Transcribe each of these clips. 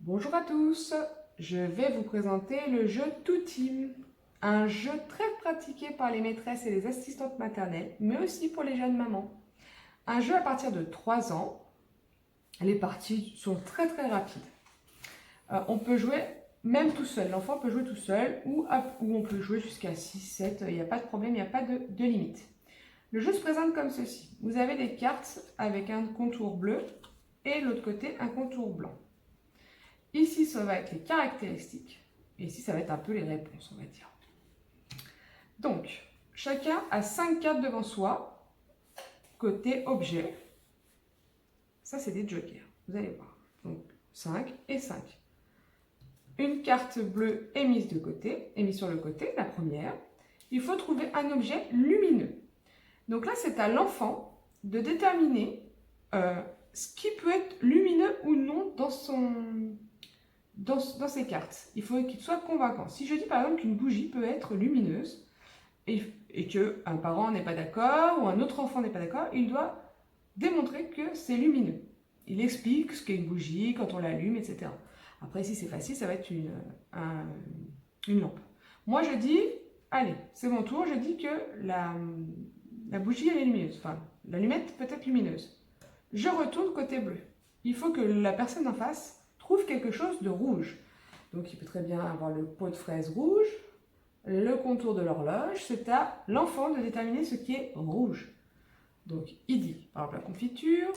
Bonjour à tous, je vais vous présenter le jeu To Team, un jeu très pratiqué par les maîtresses et les assistantes maternelles, mais aussi pour les jeunes mamans. Un jeu à partir de 3 ans, les parties sont très rapides. On peut jouer même tout seul, l'enfant peut jouer tout seul ou on peut jouer jusqu'à 6, 7, il n'y a pas de problème, il n'y a pas de limite. Le jeu se présente comme ceci, vous avez des cartes avec un contour bleu et de l'autre côté un contour blanc. Ici, ça va être les caractéristiques. Et ici, ça va être un peu les réponses, on va dire. Donc, chacun a 5 cartes devant soi, côté objet. Ça, c'est des jokers, vous allez voir. Donc, 5 et 5. Une carte bleue est mise de côté, est mise sur le côté, la première. Il faut trouver un objet lumineux. Donc là, c'est à l'enfant de déterminer ce qui peut être lumineux ou non dans ces cartes. Il faut qu'il soit convaincant. Si je dis par exemple qu'une bougie peut être lumineuse et qu'un parent n'est pas d'accord ou un autre enfant n'est pas d'accord, il doit démontrer que c'est lumineux. Il explique ce qu'est une bougie, quand on l'allume, etc. Après, si c'est facile, ça va être une lampe. Moi, je dis, allez, c'est mon tour, je dis que la bougie, elle est lumineuse. Enfin, l'allumette peut être lumineuse. Je retourne côté bleu. Il faut que la personne en face trouve quelque chose de rouge. Donc il peut très bien avoir le pot de fraise rouge, le contour de l'horloge, c'est à l'enfant de déterminer ce qui est rouge. Donc il dit, par exemple la confiture,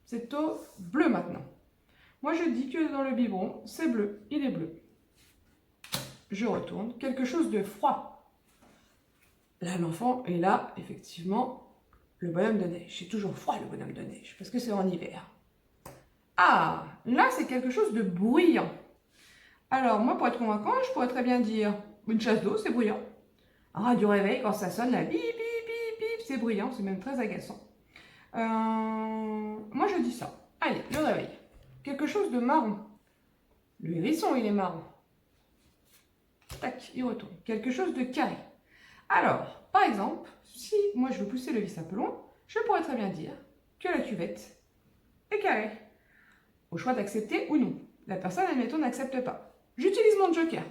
c'est au bleu maintenant. Moi je dis que dans le biberon, c'est bleu, il est bleu. Je retourne, quelque chose de froid. Là l'enfant est là, effectivement, le bonhomme de neige. C'est toujours froid le bonhomme de neige, parce que c'est en hiver. Ah, là c'est quelque chose de bruyant. Alors moi pour être convaincant, je pourrais très bien dire une chasse d'eau, c'est bruyant. Un radio réveil quand ça sonne, là, bip, bip, bip, bip, c'est bruyant, c'est même très agaçant. Moi je dis ça. Allez, le réveil. Quelque chose de marron. Le hérisson, il est marron. Tac, il retourne. Quelque chose de carré. Alors, par exemple, si moi je veux pousser le vis un peu loin, je pourrais très bien dire que la cuvette est carrée. Au choix d'accepter ou non. La personne, admettons, n'accepte pas. J'utilise mon joker.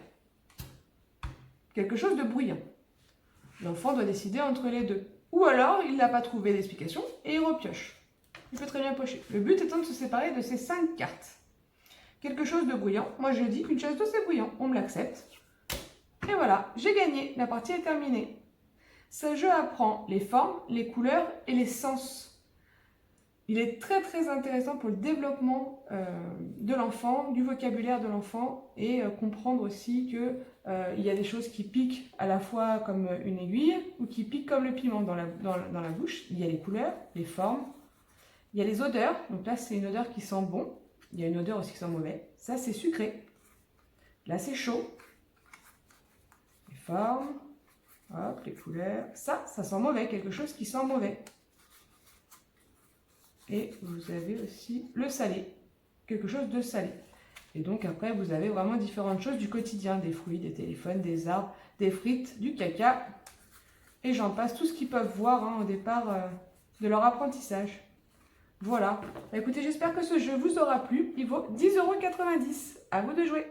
Quelque chose de bruyant. L'enfant doit décider entre les deux. Ou alors, il n'a pas trouvé d'explication et il repioche. Il peut très bien pocher. Le but étant de se séparer de ces 5 cartes. Quelque chose de bruyant. Moi, je dis qu'une chasse d'eau, c'est bruyant. On me l'accepte. Et voilà, j'ai gagné. La partie est terminée. Ce jeu apprend les formes, les couleurs et les sens. Il est très intéressant pour le développement de l'enfant, du vocabulaire de l'enfant et comprendre aussi qu'il y a des choses qui piquent à la fois comme une aiguille ou qui piquent comme le piment dans la bouche. Il y a les couleurs, les formes, il y a les odeurs. Donc là, c'est une odeur qui sent bon. Il y a une odeur aussi qui sent mauvais. Ça, c'est sucré. Là, c'est chaud. Les formes, hop, les couleurs. Ça sent mauvais, quelque chose qui sent mauvais. Et vous avez aussi le salé, quelque chose de salé. Et donc après, vous avez vraiment différentes choses du quotidien, des fruits, des téléphones, des arbres, des frites, du caca, et j'en passe, tout ce qu'ils peuvent voir au départ de leur apprentissage. Voilà. Écoutez, j'espère que ce jeu vous aura plu. Il vaut 10,90 €. À vous de jouer.